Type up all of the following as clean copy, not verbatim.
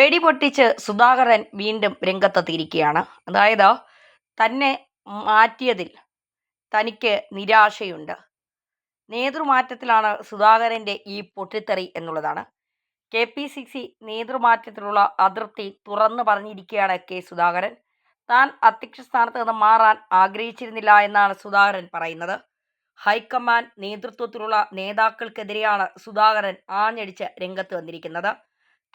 വെടിപൊട്ടിച്ച് സുധാകരൻ വീണ്ടും രംഗത്തെത്തിയിരിക്കുകയാണ്. അതായത് തന്നെ മാറ്റിയതിൽ തനിക്ക് നിരാശയുണ്ട്. നേതൃമാറ്റത്തിലാണ് സുധാകരൻ്റെ ഈ പൊട്ടിത്തെറി എന്നുള്ളതാണ്. KPCC നേതൃമാറ്റത്തിലുള്ള അതൃപ്തി തുറന്നു പറഞ്ഞിരിക്കുകയാണ് സുധാകരൻ. താൻ അധ്യക്ഷ സ്ഥാനത്ത് നിന്ന് മാറാൻ ആഗ്രഹിച്ചിരുന്നില്ല എന്നാണ് സുധാകരൻ പറയുന്നത്. ഹൈക്കമാൻഡ് നേതൃത്വത്തിലുള്ള നേതാക്കൾക്കെതിരെയാണ് സുധാകരൻ ആഞ്ഞടിച്ച് രംഗത്ത് വന്നിരിക്കുന്നത്.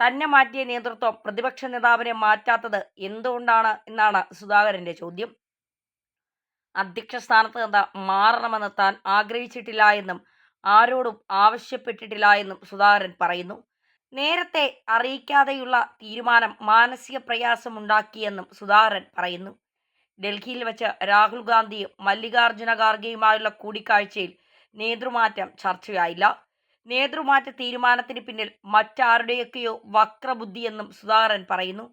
തന്നെ മാറ്റിയ നേതൃത്വം പ്രതിപക്ഷ നേതാവിനെ മാറ്റാത്തത് എന്തുകൊണ്ടാണ് എന്നാണ് സുധാകരൻ്റെ ചോദ്യം. അധ്യക്ഷ സ്ഥാനത്ത് നിന്ന് മാറണമെന്ന് താൻ ആഗ്രഹിച്ചിട്ടില്ല എന്നും ആരോടും ആവശ്യപ്പെട്ടിട്ടില്ല എന്നും സുധാകരൻ പറയുന്നു. നേരത്തെ അറിയിക്കാതെയുള്ള തീരുമാനം മാനസിക പ്രയാസമുണ്ടാക്കിയെന്നും സുധാകരൻ പറയുന്നു. ഡൽഹിയിൽ വെച്ച് രാഹുൽ ഗാന്ധിയും മല്ലികാർജുന ഖാർഗെയുമായുള്ള കൂടിക്കാഴ്ചയിൽ നേതൃമാറ്റം ചർച്ചയായില്ല. നേതൃമാറ്റ തീരുമാനത്തിന് പിന്നിൽ മറ്റാരുടെയൊക്കെയോ വക്രബുദ്ധിയെന്നും സുധാകരൻ പറയുന്നു.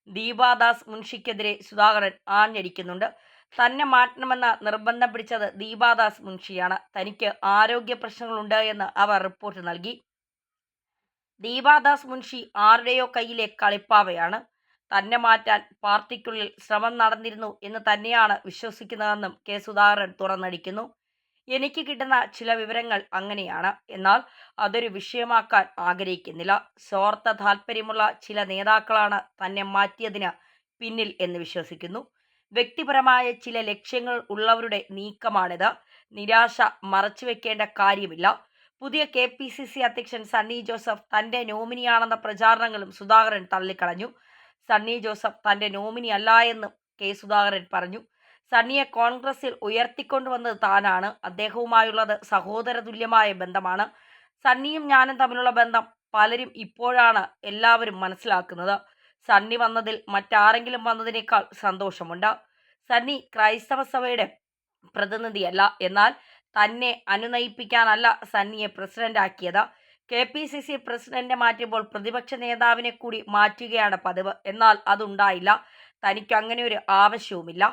ദീപാദാസ് മുൻഷിക്കെതിരെ സുധാകരൻ ആഞ്ഞടിക്കുന്നുണ്ട്. തന്നെ മാറ്റണമെന്ന് നിർബന്ധം പിടിച്ചത് ദീപാദാസ് മുൻഷിയാണ്. തനിക്ക് ആരോഗ്യ പ്രശ്നങ്ങളുണ്ട് എന്ന് അവർ റിപ്പോർട്ട് നൽകി. ദീപാദാസ് മുൻഷി ആരുടെയോ കയ്യിലെ കളിപ്പാവയാണ്. തന്നെ മാറ്റാൻ പാർട്ടിക്കുള്ളിൽ ശ്രമം നടന്നിരുന്നു എന്ന് തന്നെയാണ് വിശ്വസിക്കുന്നതെന്നും സുധാകരൻ തുറന്നടിക്കുന്നു. എനിക്ക് കിട്ടുന്ന ചില വിവരങ്ങൾ അങ്ങനെയാണ്. എന്നാൽ അതൊരു വിഷയമാക്കാൻ ആഗ്രഹിക്കുന്നില്ല. സ്വാർത്ഥ താല്പര്യമുള്ള ചില നേതാക്കളാണ് തന്നെ മാറ്റിയതിന് പിന്നിൽ എന്ന് വിശ്വസിക്കുന്നു. വ്യക്തിപരമായ ചില ലക്ഷ്യങ്ങൾ ഉള്ളവരുടെ നീക്കമാണിത്. നിരാശ മറച്ചുവെക്കേണ്ട കാര്യമില്ല. പുതിയ KPCC അധ്യക്ഷൻ സണ്ണി ജോസഫ് തൻ്റെ നോമിനിയാണെന്ന പ്രചാരണങ്ങളും സുധാകരൻ തള്ളിക്കളഞ്ഞു. സണ്ണി ജോസഫ് തൻ്റെ നോമിനി അല്ല എന്നും സുധാകരൻ പറഞ്ഞു. സണ്ണിയെ കോൺഗ്രസിൽ ഉയർത്തിക്കൊണ്ടുവന്നത് താനാണ്. അദ്ദേഹവുമായുള്ളത് സഹോദര തുല്യമായ ബന്ധമാണ്. സണ്ണിയും ഞാനും തമ്മിലുള്ള ബന്ധം പലരും ഇപ്പോഴാണ് എല്ലാവരും മനസ്സിലാക്കുന്നത്. സണ്ണി വന്നതിൽ മറ്റാരെങ്കിലും വന്നതിനേക്കാൾ സന്തോഷമുണ്ട്. സണ്ണി ക്രൈസ്തവ സഭയുടെ പ്രതിനിധിയല്ല. എന്നാൽ തന്നെ അനുനയിപ്പിക്കാനല്ല സണ്ണിയെ പ്രസിഡന്റാക്കിയത്. KPCC പ്രസിഡന്റിനെ മാറ്റുമ്പോൾ പ്രതിപക്ഷ നേതാവിനെ കൂടി മാറ്റുകയാണ് പതിവ്. എന്നാൽ അതുണ്ടായില്ല. തനിക്ക് അങ്ങനെ ഒരു ആവശ്യവുമില്ല.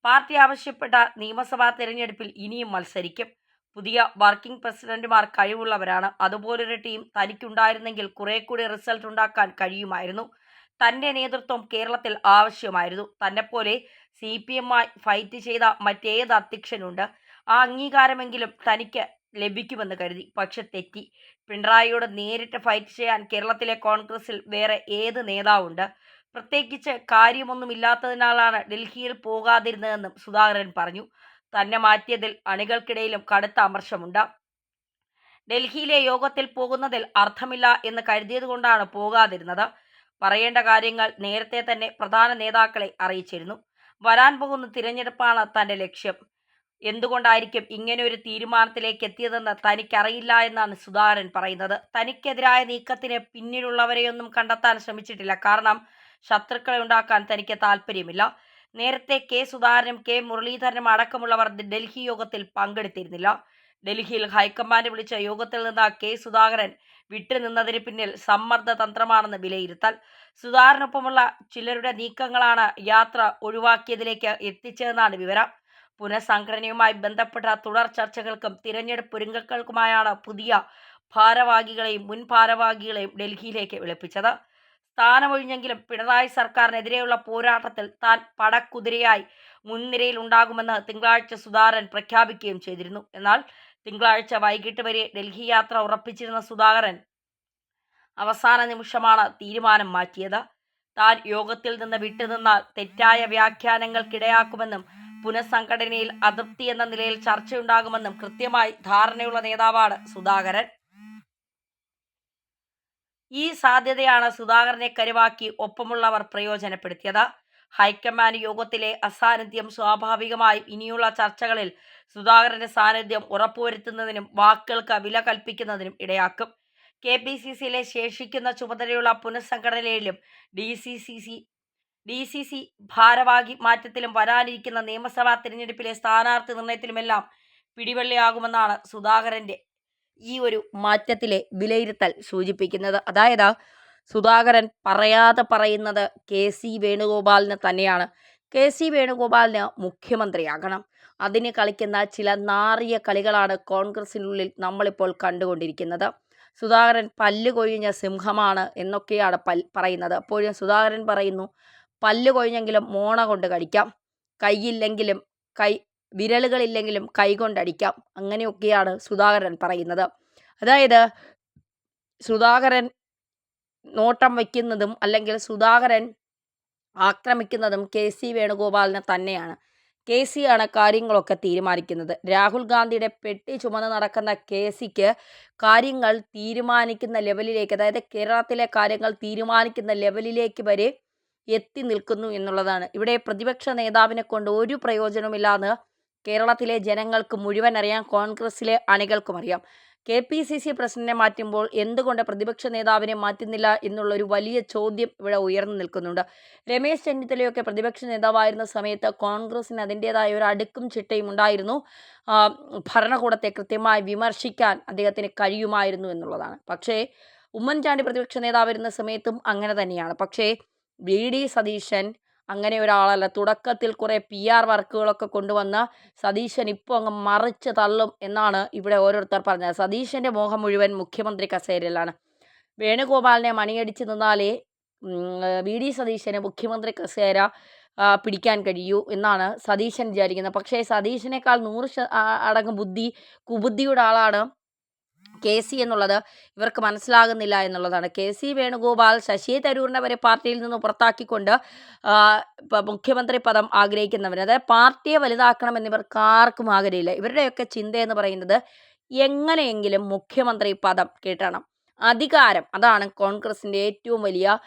പാർട്ടി ആവശ്യപ്പെട്ട നിയമസഭാ തെരഞ്ഞെടുപ്പിൽ ഇനിയും മത്സരിക്കും. പുതിയ വർക്കിംഗ് പ്രസിഡന്റുമാർ കഴിവുള്ളവരാണ്. അതുപോലൊരു ടീം തനിക്കുണ്ടായിരുന്നെങ്കിൽ കുറെ കൂടി റിസൾട്ട് ഉണ്ടാക്കാൻ കഴിയുമായിരുന്നു. തൻ്റെ നേതൃത്വം കേരളത്തിൽ ആവശ്യമായിരുന്നു. തന്നെപ്പോലെ CPM ഫൈറ്റ് ചെയ്ത മറ്റേത് അധ്യക്ഷനുണ്ട്? ആ അംഗീകാരമെങ്കിലും തനിക്ക് ലഭിക്കുമെന്ന് കരുതി. പക്ഷെ തെറ്റി. പിണറായിയോട് നേരിട്ട് ഫൈറ്റ് ചെയ്യാൻ കേരളത്തിലെ കോൺഗ്രസിൽ വേറെ ഏത് നേതാവുണ്ട്? പ്രത്യേകിച്ച് കാര്യമൊന്നുമില്ലാത്തതിനാലാണ് ഡൽഹിയിൽ പോകാതിരുന്നതെന്നും സുധാകരൻ പറഞ്ഞു. തന്നെ മാറ്റിയതിൽ അണികൾക്കിടയിലും കടുത്ത അമർഷമുണ്ട്. ഡൽഹിയിലെ യോഗത്തിൽ പോകുന്നതിൽ അർത്ഥമില്ല എന്ന് കരുതിയതുകൊണ്ടാണ് പോകാതിരുന്നത്. പറയേണ്ട കാര്യങ്ങൾ നേരത്തെ തന്നെ പ്രധാന നേതാക്കളെ അറിയിച്ചിരുന്നു. വരാൻ പോകുന്ന തിരഞ്ഞെടുപ്പാണ് തൻ്റെ ലക്ഷ്യം. എന്തുകൊണ്ടായിരിക്കും ഇങ്ങനെ ഒരു തീരുമാനത്തിലേക്ക് എത്തിയതെന്ന് തനിക്കറിയില്ല എന്നാണ് സുധാകരൻ പറയുന്നത്. തനിക്കെതിരായ നീക്കത്തിന് പിന്നിലുള്ളവരെയൊന്നും കണ്ടെത്താൻ ശ്രമിച്ചിട്ടില്ല. കാരണം ശത്രുക്കളെ ഉണ്ടാക്കാൻ തനിക്ക് താല്പര്യമില്ല. നേരത്തെ സുധാകരനും മുരളീധരനും അടക്കമുള്ളവർ ഡൽഹി യോഗത്തിൽ പങ്കെടുത്തിരുന്നില്ല. ഡൽഹിയിൽ ഹൈക്കമാൻഡ് വിളിച്ച യോഗത്തിൽ നിന്ന് സുധാകരൻ വിട്ടുനിന്നതിന് പിന്നിൽ സമ്മർദ്ദ തന്ത്രമാണെന്ന് വിലയിരുത്തൽ. സുധാകരനൊപ്പമുള്ള ചിലരുടെ നീക്കങ്ങളാണ് യാത്ര ഒഴിവാക്കിയതിലേക്ക് എത്തിച്ചതെന്നാണ് വിവരം. പുനഃസംഘടനയുമായി ബന്ധപ്പെട്ട തുടർ ചർച്ചകൾക്കും തിരഞ്ഞെടുപ്പ് ഒരുക്കങ്ങൾക്കുമായാണ് പുതിയ ഭാരവാഹികളെയും മുൻ ഭാരവാഹികളെയും ഡൽഹിയിലേക്ക് വിളിപ്പിച്ചത്. സ്ഥാനമൊഴിഞ്ഞെങ്കിലും പിണറായി സർക്കാരിനെതിരെയുള്ള പോരാട്ടത്തിൽ താൻ പടക്കുതിരയായി മുൻനിരയിൽ ഉണ്ടാകുമെന്ന് തിങ്കളാഴ്ച സുധാകരൻ പ്രഖ്യാപിക്കുകയും ചെയ്തിരുന്നു. എന്നാൽ തിങ്കളാഴ്ച വൈകിട്ട് വരെ ഡൽഹി യാത്ര ഉറപ്പിച്ചിരുന്ന സുധാകരൻ അവസാന നിമിഷമാണ് തീരുമാനം മാറ്റിയത്. താൻ യോഗത്തിൽ നിന്ന് വിട്ടുനിന്നാൽ തെറ്റായ വ്യാഖ്യാനങ്ങൾക്കിടയാക്കുമെന്നും പുനഃസംഘടനയിൽ അതൃപ്തി എന്ന നിലയിൽ ചർച്ചയുണ്ടാകുമെന്നും കൃത്യമായി ധാരണയുള്ള നേതാവാണ് സുധാകരൻ. ഈ സാധ്യതയാണ് സുധാകരനെ കരുവാക്കി ഒപ്പമുള്ളവർ പ്രയോജനപ്പെടുത്തിയത്. ഹൈക്കമാൻഡ് യോഗത്തിലെ അസാന്നിധ്യം സ്വാഭാവികമായും ഇനിയുള്ള ചർച്ചകളിൽ സുധാകരന്റെ സാന്നിധ്യം ഉറപ്പുവരുത്തുന്നതിനും വാക്കുകൾക്ക് വില കൽപ്പിക്കുന്നതിനും ഇടയാക്കും. KPCCയിലെ ശേഷിക്കുന്ന ചുമതലയുള്ള പുനഃസംഘടനയിലും DCC ഭാരവാഹി മാറ്റത്തിലും വരാനിരിക്കുന്ന നിയമസഭാ തിരഞ്ഞെടുപ്പിലെ സ്ഥാനാർത്ഥി നിർണയത്തിലുമെല്ലാം പിടിവള്ളിയാകുമെന്നാണ് സുധാകരന്റെ ഈ ഒരു മാറ്റത്തിലെ വിലയിരുത്തൽ സൂചിപ്പിക്കുന്നത്. അതായത് സുധാകരൻ പറയാതെ പറയുന്നത് KC വേണുഗോപാലിന് തന്നെയാണ്. KC വേണുഗോപാലിന് മുഖ്യമന്ത്രിയാകണം. അതിന് കളിക്കുന്ന ചില നാറിയ കളികളാണ് കോൺഗ്രസിനുള്ളിൽ നമ്മളിപ്പോൾ കണ്ടുകൊണ്ടിരിക്കുന്നത്. സുധാകരൻ പല്ല് കൊഴിഞ്ഞ സിംഹമാണ് എന്നൊക്കെയാണ് പറയുന്നത്. അപ്പോഴും സുധാകരൻ പറയുന്നു, പല്ല് കൊഴിഞ്ഞെങ്കിലും മോണ കൊണ്ട് കടിക്കാം, കൈയില്ലെങ്കിലും വിരലുകളില്ലെങ്കിലും കൈ കൊണ്ടടിക്കാം, അങ്ങനെയൊക്കെയാണ് സുധാകരൻ പറയുന്നത്. അതായത് സുധാകരൻ നോട്ടം വയ്ക്കുന്നതും അല്ലെങ്കിൽ സുധാകരൻ ആക്രമിക്കുന്നതും KC വേണുഗോപാലിനെ തന്നെയാണ്. KC ആണ് കാര്യങ്ങളൊക്കെ തീരുമാനിക്കുന്നത്. രാഹുൽ ഗാന്ധിയുടെ പെട്ടി ചുമന്ന് നടക്കുന്ന KCക്ക് കാര്യങ്ങൾ തീരുമാനിക്കുന്ന ലെവലിലേക്ക്, അതായത് കേരളത്തിലെ കാര്യങ്ങൾ തീരുമാനിക്കുന്ന ലെവലിലേക്ക് വരെ എത്തി നിൽക്കുന്നു എന്നുള്ളതാണ്. ഇവിടെ പ്രതിപക്ഷ നേതാവിനെ കൊണ്ട് ഒരു പ്രയോജനമില്ലാന്ന് കേരളത്തിലെ ജനങ്ങൾക്ക് മുഴുവൻ അറിയാം, കോൺഗ്രസിലെ അണികൾക്കും അറിയാം. KPCC പ്രസിഡന്റിനെ മാറ്റുമ്പോൾ എന്തുകൊണ്ട് പ്രതിപക്ഷ നേതാവിനെ മാറ്റുന്നില്ല എന്നുള്ളൊരു വലിയ ചോദ്യം ഇവിടെ ഉയർന്നു നിൽക്കുന്നുണ്ട്. രമേശ് ചെന്നിത്തലയൊക്കെ പ്രതിപക്ഷ നേതാവായിരുന്ന സമയത്ത് കോൺഗ്രസിന് അതിൻ്റേതായ ഒരു അടുക്കും ചിട്ടയും ഉണ്ടായിരുന്നു. ഭരണകൂടത്തെ കൃത്യമായി വിമർശിക്കാൻ അദ്ദേഹത്തിന് കഴിയുമായിരുന്നു എന്നുള്ളതാണ്. പക്ഷേ ഉമ്മൻചാണ്ടി പ്രതിപക്ഷ നേതാവായിരുന്ന സമയത്തും അങ്ങനെ തന്നെയാണ്. പക്ഷേ VD സതീശൻ അങ്ങനെ ഒരാളല്ല. തുടക്കത്തിൽ കുറേ PR വർക്കുകളൊക്കെ കൊണ്ടുവന്ന് സതീശൻ ഇപ്പോൾ അങ്ങ് മറിച്ച് തള്ളും എന്നാണ് ഇവിടെ ഓരോരുത്തർ പറഞ്ഞത്. സതീശൻ്റെ മോഹം മുഴുവൻ മുഖ്യമന്ത്രി കസേരയിലാണ്. വേണുഗോപാലിനെ മണിയടിച്ച് നിന്നാലേ VD സതീശന് മുഖ്യമന്ത്രി കസേര പിടിക്കാൻ കഴിയൂ എന്നാണ് സതീശൻ വിചാരിക്കുന്നത്. പക്ഷേ സതീശനേക്കാൾ 100 അടങ്ങ് കുബുദ്ധിയുടെ ആളാണ് KC എന്നുള്ളത് ഇവർക്ക് മനസ്സിലാകുന്നില്ല എന്നുള്ളതാണ്. KC വേണുഗോപാൽ ശശി തരൂരിനെ വരെ പാർട്ടിയിൽ നിന്ന് പുറത്താക്കിക്കൊണ്ട് മുഖ്യമന്ത്രി പദം ആഗ്രഹിക്കുന്നവർ, അതായത് പാർട്ടിയെ വലുതാക്കണം ഇവർക്ക് ആർക്കും ആഗ്രഹമില്ല. ഇവരുടെയൊക്കെ ചിന്തയെന്ന് പറയുന്നത് എങ്ങനെയെങ്കിലും മുഖ്യമന്ത്രി പദം കിട്ടണം, അധികാരം. അതാണ് കോൺഗ്രസിൻ്റെ ഏറ്റവും വലിയ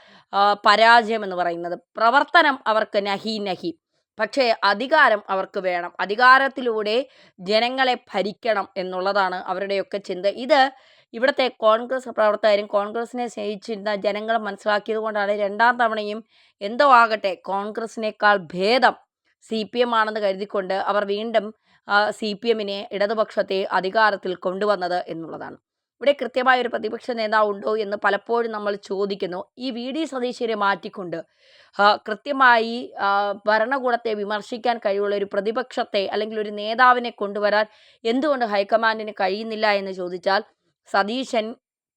പരാജയം എന്ന് പറയുന്നത്. പ്രവർത്തനം അവർക്ക് നഹി, പക്ഷേ അധികാരം അവർക്ക് വേണം. അധികാരത്തിലൂടെ ജനങ്ങളെ ഭരിക്കണം എന്നുള്ളതാണ് അവരുടെയൊക്കെ ചിന്ത. ഇത് ഇവിടുത്തെ കോൺഗ്രസ് പ്രവർത്തകരും കോൺഗ്രസിനെ സ്നേഹിച്ചിരുന്ന ജനങ്ങൾ മനസ്സിലാക്കിയത് കൊണ്ടാണ് രണ്ടാം തവണയും എന്തോ ആകട്ടെ കോൺഗ്രസിനേക്കാൾ ഭേദം CPM ആണെന്ന് കരുതിക്കൊണ്ട് അവർ വീണ്ടും CPMനെ ഇടതുപക്ഷത്തെ അധികാരത്തിൽ കൊണ്ടുവന്നത് എന്നുള്ളതാണ്. ഇവിടെ കൃത്യമായ ഒരു പ്രതിപക്ഷ നേതാവ് ഉണ്ടോ എന്ന് പലപ്പോഴും നമ്മൾ ചോദിക്കുന്നു. ഈ VD സതീശനെ മാറ്റിക്കൊണ്ട് കൃത്യമായി ഭരണകൂടത്തെ വിമർശിക്കാൻ കഴിവുള്ള ഒരു പ്രതിപക്ഷത്തെ അല്ലെങ്കിൽ ഒരു നേതാവിനെ കൊണ്ടുവരാൻ എന്തുകൊണ്ട് ഹൈക്കമാൻഡിന് കഴിയുന്നില്ല എന്ന് ചോദിച്ചാൽ, സതീശൻ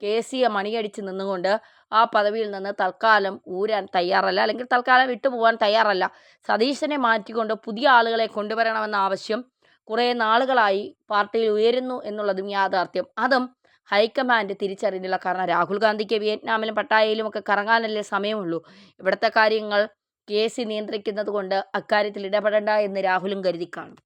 KCയെ മണിയടിച്ച് നിന്നുകൊണ്ട് ആ പദവിയിൽ നിന്ന് തൽക്കാലം ഊരാൻ തയ്യാറല്ല, അല്ലെങ്കിൽ തൽക്കാലം വിട്ടുപോകാൻ തയ്യാറല്ല. സതീശനെ മാറ്റിക്കൊണ്ട് പുതിയ ആളുകളെ കൊണ്ടുവരണമെന്ന ആവശ്യം കുറേ നാളുകളായി പാർട്ടിയിൽ ഉയരുന്നു എന്നുള്ളതും യാഥാർത്ഥ്യം. അതും ഹൈക്കമാൻഡ് തിരിച്ചറിഞ്ഞില്ല. കാരണം രാഹുൽ ഗാന്ധിക്ക് വിയറ്റ്നാമിലും പട്ടായയിലും ഒക്കെ കറങ്ങാനല്ലേ സമയമുള്ളൂ. ഇവിടുത്തെ കാര്യങ്ങൾ KC നിയന്ത്രിക്കുന്നത് കൊണ്ട് അക്കാര്യത്തിൽ ഇടപെടേണ്ട എന്ന് രാഹുലും കരുതി കാണും.